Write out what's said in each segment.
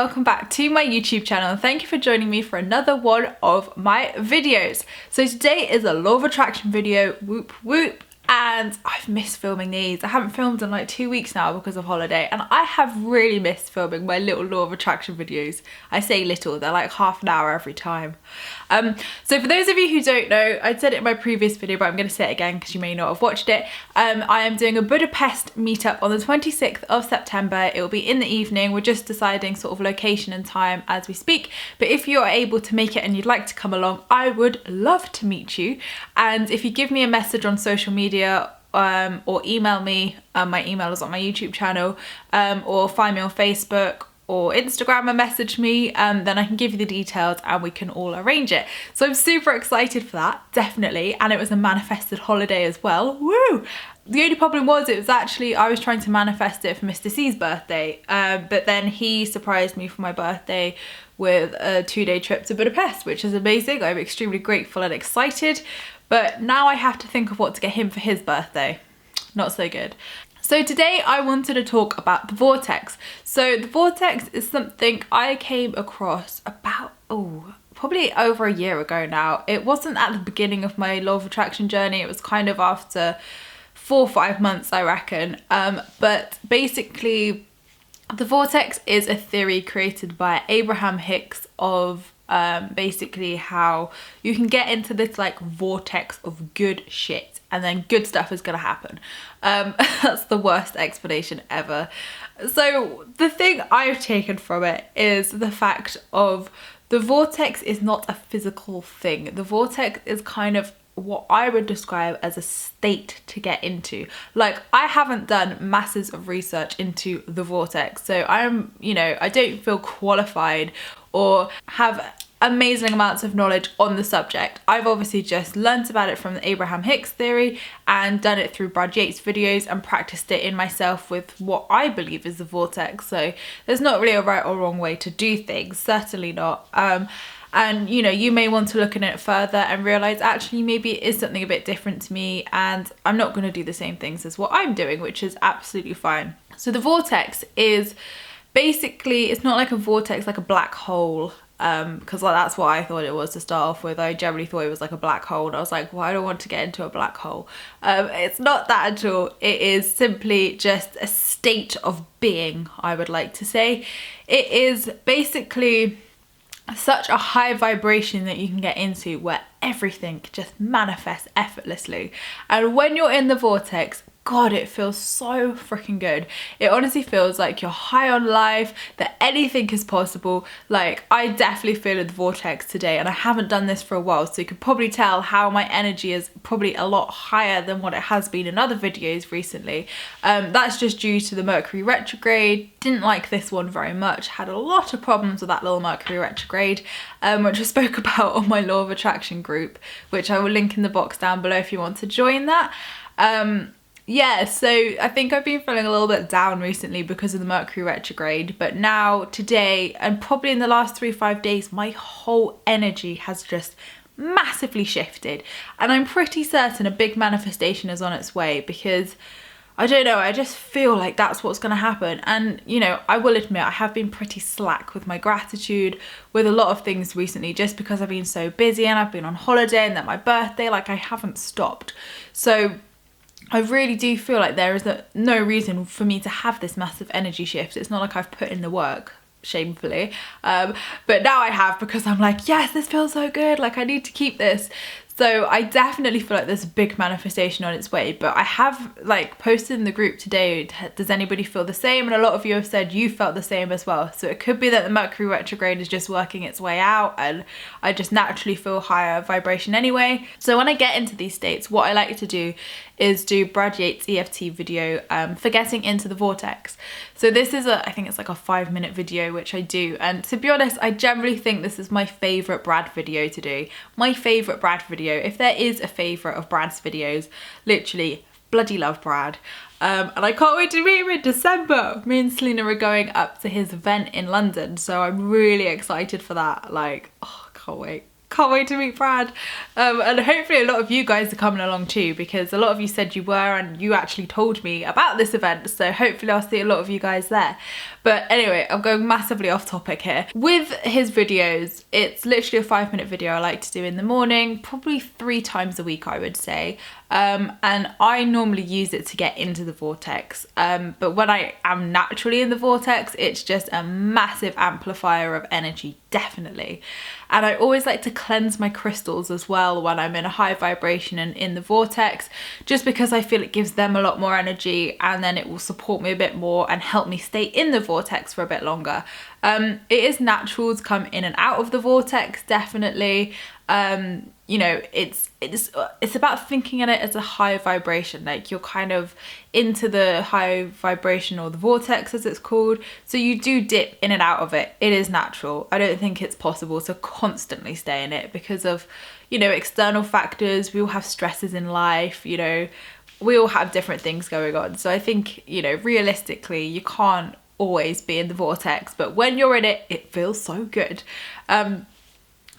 welcome back to my YouTube channel. Thank you for joining me for another one of my videos. So today is a law of attraction video, whoop whoop. And I've missed filming these. I haven't filmed in like 2 weeks now because of holiday, and I have really missed filming my little law of attraction videos. I say little, they're like half an hour every time. So for those of you who don't know, I said it in my previous video, but I'm going to say it again because you may not have watched it. I am doing a Budapest meetup on the 26th of September. It will be in the evening. We're just deciding sort of location and time as we speak. But if you are able to make it and you'd like to come along, I would love to meet you. And if you give me a message on social media, or email me, my email is on my YouTube channel, or find me on Facebook or Instagram and message me, then I can give you the details and we can all arrange it. So I'm super excited for that, definitely. And it was a manifested holiday as well, woo! The only problem was, it was actually, I was trying to manifest it for Mr. C's birthday, but then he surprised me for my birthday with a 2-day trip to Budapest, which is amazing. I'm extremely grateful and excited. But now I have to think of what to get him for his birthday. Not so good. So today I wanted to talk about the Vortex. So the Vortex is something I came across about, probably over a year ago now. It wasn't at the beginning of my law of attraction journey. It was kind of after 4 or 5 months, I reckon. But basically, the Vortex is a theory created by Abraham Hicks of basically how you can get into this like vortex of good shit and then good stuff is gonna happen. That's the worst explanation ever. So the thing I've taken from it is the fact of the vortex is not a physical thing. The vortex is kind of what I would describe as a state to get into. Like, I haven't done masses of research into the vortex, so I'm, I don't feel qualified or have amazing amounts of knowledge on the subject. I've obviously just learnt about it from the Abraham Hicks theory and done it through Brad Yates videos and practiced it in myself with what I believe is the vortex. So there's not really a right or wrong way to do things, certainly not. And you may want to look at it further and realize actually maybe it is something a bit different to me and I'm not going to do the same things as what I'm doing, which is absolutely fine. So the vortex is basically, it's not like a vortex like a black hole, because that's what I thought it was to start off with. I generally thought it was like a black hole and I was like, well, I don't want to get into a black hole. It's not that at all. It is simply just a state of being, I would like to say. It is basically such a high vibration that you can get into where everything just manifests effortlessly. And when you're in the vortex, God, it feels so freaking good. It honestly feels like you're high on life, that anything is possible. Like, I definitely feel the vortex today, and I haven't done this for a while, so you can probably tell how my energy is probably a lot higher than what it has been in other videos recently. That's just due to the Mercury retrograde. Didn't like this one very much. Had a lot of problems with that little Mercury retrograde, which I spoke about on my Law of Attraction group, which I will link in the box down below if you want to join that. Yeah, so I think I've been feeling a little bit down recently because of the Mercury retrograde, but now today and probably in the last 3-5 days, my whole energy has just massively shifted. And I'm pretty certain a big manifestation is on its way because I don't know, I just feel like that's what's going to happen. And, I will admit I have been pretty slack with my gratitude, with a lot of things recently, just because I've been so busy and I've been on holiday and then my birthday, like I haven't stopped. So I really do feel like there is no reason for me to have this massive energy shift. It's not like I've put in the work, shamefully. But now I have, because I'm like, yes, this feels so good. Like, I need to keep this. So I definitely feel like there's a big manifestation on its way, but I have posted in the group today, does anybody feel the same? And a lot of you have said you felt the same as well. So it could be that the Mercury retrograde is just working its way out and I just naturally feel higher vibration anyway. So when I get into these states, what I like to do is do Brad Yates EFT video for getting into the vortex. So this is I think it's like a 5-minute video which I do, and to be honest, I generally think this is my favourite Brad video to do. My favourite Brad video, if there is a favourite of Brad's videos, literally bloody love Brad. And I can't wait to meet him in December. Me and Selena are going up to his event in London, so I'm really excited for that. Like, oh, can't wait. Can't wait to meet Brad. And hopefully a lot of you guys are coming along too, because a lot of you said you were and you actually told me about this event. So hopefully I'll see a lot of you guys there. But anyway, I'm going massively off topic here. With his videos, it's literally a 5-minute video I like to do in the morning, probably 3 times a week, I would say. And I normally use it to get into the vortex. But when I am naturally in the vortex, it's just a massive amplifier of energy, definitely. And I always like to cleanse my crystals as well when I'm in a high vibration and in the vortex, just because I feel it gives them a lot more energy, and then it will support me a bit more and help me stay in the vortex for a bit longer. It is natural to come in and out of the vortex, definitely. You know, it's about thinking in it as a high vibration, like you're kind of into the high vibration, or the vortex as it's called. So you do dip in and out of it. It is natural. I don't think it's possible to constantly stay in it because of, you know, external factors. We all have stresses in life, you know, we all have different things going on. So I think, you know, realistically, you can't always be in the vortex, but when you're in it, it feels so good.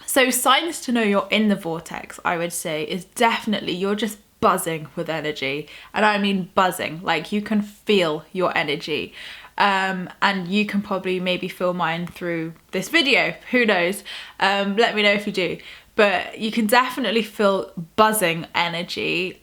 So signs to know you're in the vortex, I would say, is definitely you're just buzzing with energy. And I mean buzzing, like you can feel your energy. And you can probably maybe feel mine through this video, who knows? Let me know if you do. But you can definitely feel buzzing energy.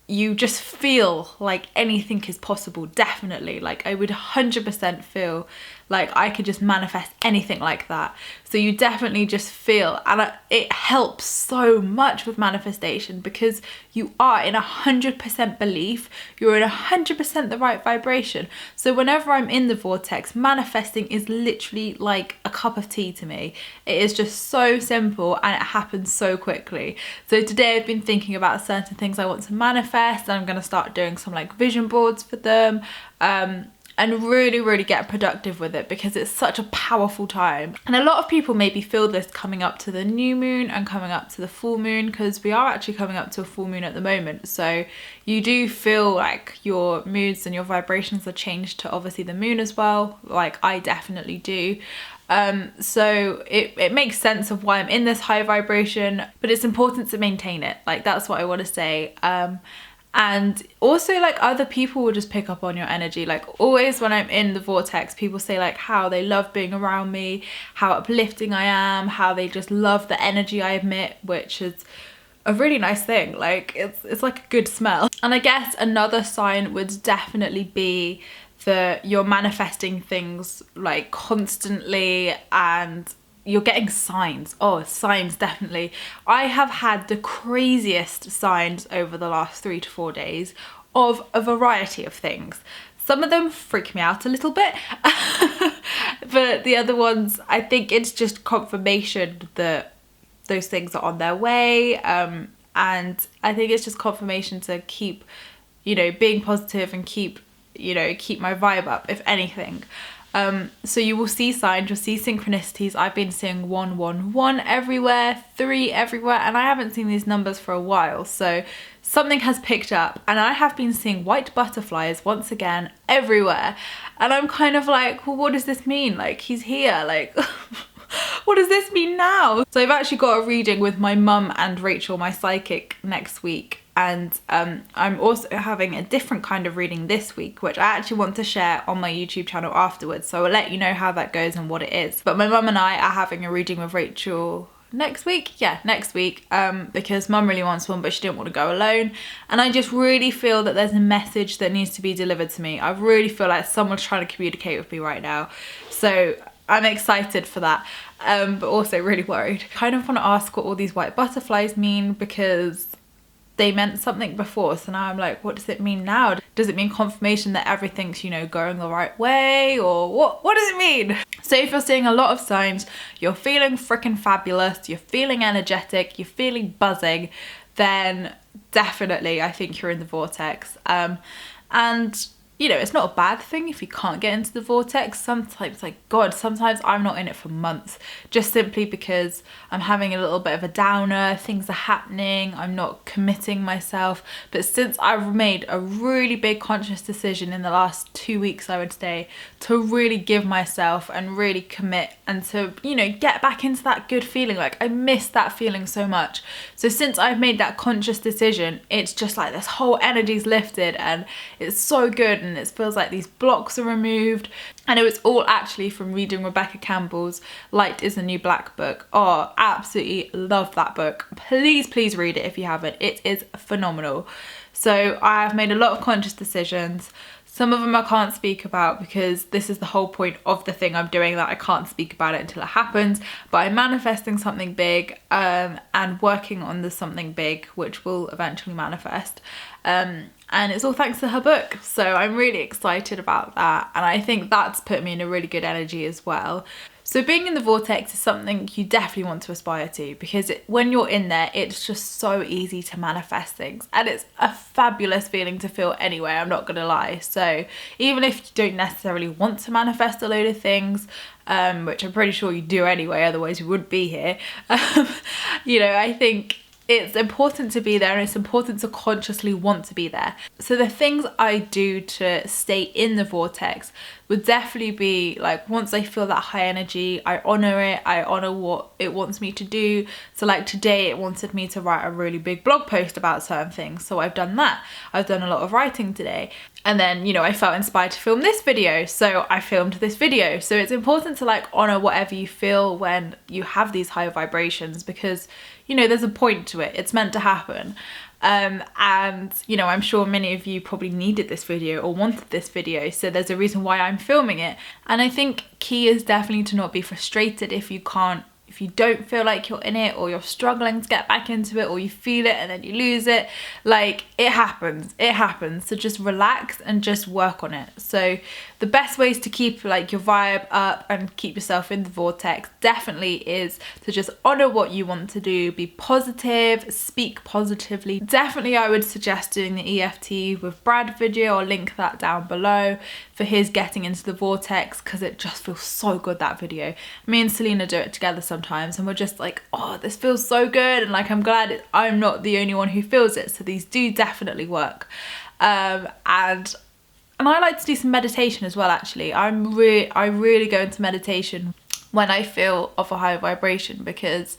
You just feel like anything is possible, definitely. Like I would 100% feel like I could just manifest anything like that. So you definitely just feel, and it helps so much with manifestation because you are in 100% belief, you're in 100% the right vibration. So whenever I'm in the vortex, manifesting is literally like a cup of tea to me. It is just so simple and it happens so quickly. So today I've been thinking about certain things I want to manifest, and I'm going to start doing some like vision boards for them. And really get productive with it because it's such a powerful time. And a lot of people maybe feel this coming up to the new moon and coming up to the full moon, because we are actually coming up to a full moon at the moment. So you do feel like your moods and your vibrations are changed to obviously the moon as well, like I definitely do. So it makes sense of why I'm in this high vibration, but it's important to maintain it. Like that's what I want to say. And also like other people will just pick up on your energy. Like always when I'm in the vortex, people say like how they love being around me, how uplifting I am, how they just love the energy I emit, which is a really nice thing. Like it's like a good smell. And I guess another sign would definitely be that you're manifesting things like constantly and you're getting signs. Oh, signs, definitely. I have had the craziest signs over the last 3 to 4 days of a variety of things. Some of them freak me out a little bit, but the other ones, I think it's just confirmation that those things are on their way. And I think it's just confirmation to keep, you know, being positive and keep, you know, keep my vibe up, if anything. So you will see signs, you'll see synchronicities. I've been seeing 111 everywhere, 3 everywhere, and I haven't seen these numbers for a while. So something has picked up, and I have been seeing white butterflies once again everywhere. And I'm kind of like, well, what does this mean? Like, he's here, like, what does this mean now? So I've actually got a reading with my mum and Rachel, my psychic, next week. And I'm also having a different kind of reading this week, which I actually want to share on my YouTube channel afterwards. So I'll let you know how that goes and what it is. But my mum and I are having a reading with Rachel next week. Yeah, next week, because mum really wants one, but she didn't want to go alone. And I just really feel that there's a message that needs to be delivered to me. I really feel like someone's trying to communicate with me right now. So I'm excited for that, but also really worried. I kind of want to ask what all these white butterflies mean, because they meant something before, so now I'm like, what does it mean now? Does it mean confirmation that everything's, you know, going the right way, or what does it mean? So if you're seeing a lot of signs, you're feeling freaking fabulous, you're feeling energetic, you're feeling buzzing, then definitely I think you're in the vortex. And you know, it's not a bad thing if you can't get into the vortex. Sometimes, like, God, sometimes I'm not in it for months, just simply because I'm having a little bit of a downer, things are happening, I'm not committing myself. But since I've made a really big conscious decision in the last 2 weeks, I would say, to really give myself and really commit and to, you know, get back into that good feeling. Like, I miss that feeling so much. So since I've made that conscious decision, it's just like this whole energy's lifted and it's so good, and it feels like these blocks are removed. And it was all actually from reading Rebecca Campbell's Light is the New Black book. Oh, absolutely love that book. Please read it if you haven't. It is phenomenal. So I have made a lot of conscious decisions. Some of them I can't speak about because this is the whole point of the thing I'm doing, that I can't speak about it until it happens. But I'm manifesting something big and working on this something big, which will eventually manifest. And it's all thanks to her book. So I'm really excited about that. And I think that's put me in a really good energy as well. So being in the vortex is something you definitely want to aspire to, because when you're in there, it's just so easy to manifest things. And it's a fabulous feeling to feel anyway, I'm not gonna lie. So even if you don't necessarily want to manifest a load of things, which I'm pretty sure you do anyway, otherwise you wouldn't be here, you know, I think it's important to be there, and it's important to consciously want to be there. So the things I do to stay in the vortex would definitely be like, once I feel that high energy, I honor it, I honor what it wants me to do. So like today it wanted me to write a really big blog post about certain things, so I've done that. I've done a lot of writing today. And then, you know, I felt inspired to film this video, so I filmed this video. So it's important to like honor whatever you feel when you have these higher vibrations, because, you know, there's a point to it. It's meant to happen. And, you know, I'm sure many of you probably needed this video or wanted this video, so there's a reason why I'm filming it. And I think key is definitely to not be frustrated if you don't feel like you're in it, or you're struggling to get back into it, or you feel it and then you lose it. Like, it happens. So just relax and just work on it. So the best ways to keep like your vibe up and keep yourself in the vortex definitely is to just honor what you want to do, be positive, speak positively. Definitely I would suggest doing the EFT with Brad video. I'll link that down below for his getting into the vortex, because it just feels so good, that video. Me and Selena do it together sometimes and we're just like, oh, this feels so good, and like I'm glad I'm not the only one who feels it. So these do definitely work. And I like to do some meditation as well, actually. I really go into meditation when I feel of a high vibration, because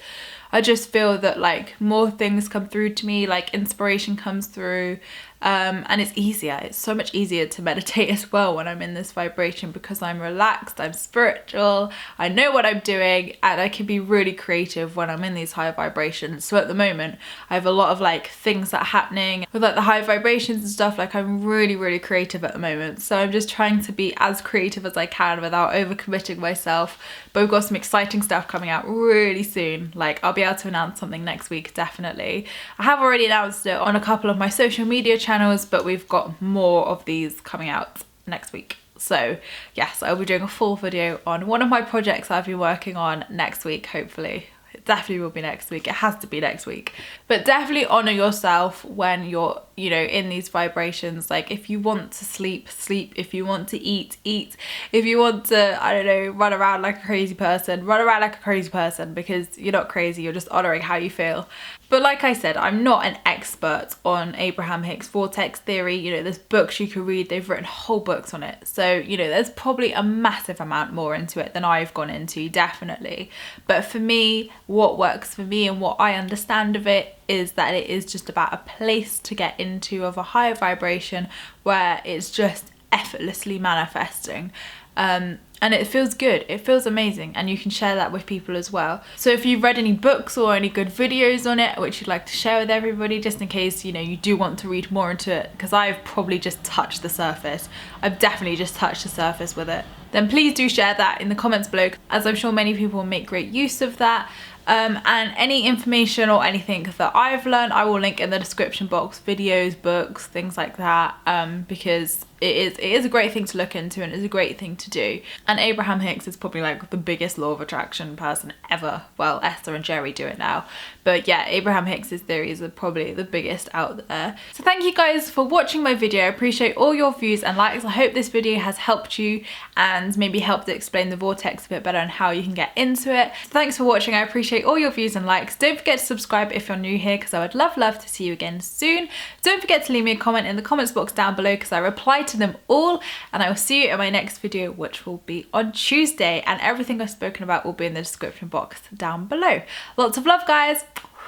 I just feel that like more things come through to me, like inspiration comes through, and it's easier. It's so much easier to meditate as well when I'm in this vibration, because I'm relaxed, I'm spiritual, I know what I'm doing, and I can be really creative when I'm in these high vibrations. So at the moment, I have a lot of like things that are happening with like the high vibrations and stuff. Like, I'm really creative at the moment. So I'm just trying to be as creative as I can without overcommitting myself. But we've got some exciting stuff coming out really soon. Like, I'll be able to announce something next week, definitely. I have already announced it on a couple of my social media channels, but we've got more of these coming out next week. So yes, I'll be doing a full video on one of my projects I've been working on next week, hopefully. It definitely will be next week. It has to be next week. But definitely honor yourself when you're, you know, in these vibrations. Like, if you want to sleep, sleep. If you want to eat, eat. If you want to, I don't know, run around like a crazy person, run around like a crazy person, because you're not crazy, you're just honoring how you feel. But like I said, I'm not an expert on Abraham Hicks' Vortex theory. You know, there's books you can read. They've written whole books on it. So, you know, there's probably a massive amount more into it than I've gone into, definitely. But for me, what works for me and what I understand of it is that it is just about a place to get into of a higher vibration where it's just effortlessly manifesting. And it feels good, it feels amazing, and you can share that with people as well. So if you've read any books or any good videos on it which you'd like to share with everybody, just in case, you know, you do want to read more into it, because I've probably just touched the surface. I've definitely just touched the surface with it. Then please do share that in the comments below, as I'm sure many people will make great use of that. And any information or anything that I've learned, I will link in the description box, videos, books, things like that, because it is a great thing to look into, and it's a great thing to do. And Abraham Hicks is probably like the biggest law of attraction person ever. Well, Esther and Jerry do it now, but yeah, Abraham Hicks's theories are probably the biggest out there. So thank you guys for watching my video. I appreciate all your views and likes. I hope this video has helped you and maybe helped to explain the vortex a bit better and how you can get into it. So thanks for watching. I appreciate all your views and likes. Don't forget to subscribe if you're new here, because I would love to see you again soon. Don't forget to leave me a comment in the comments box down below, because I reply to them all, and I will see you in my next video, which will be on Tuesday, and everything I've spoken about will be in the description box down below. Lots of love, guys.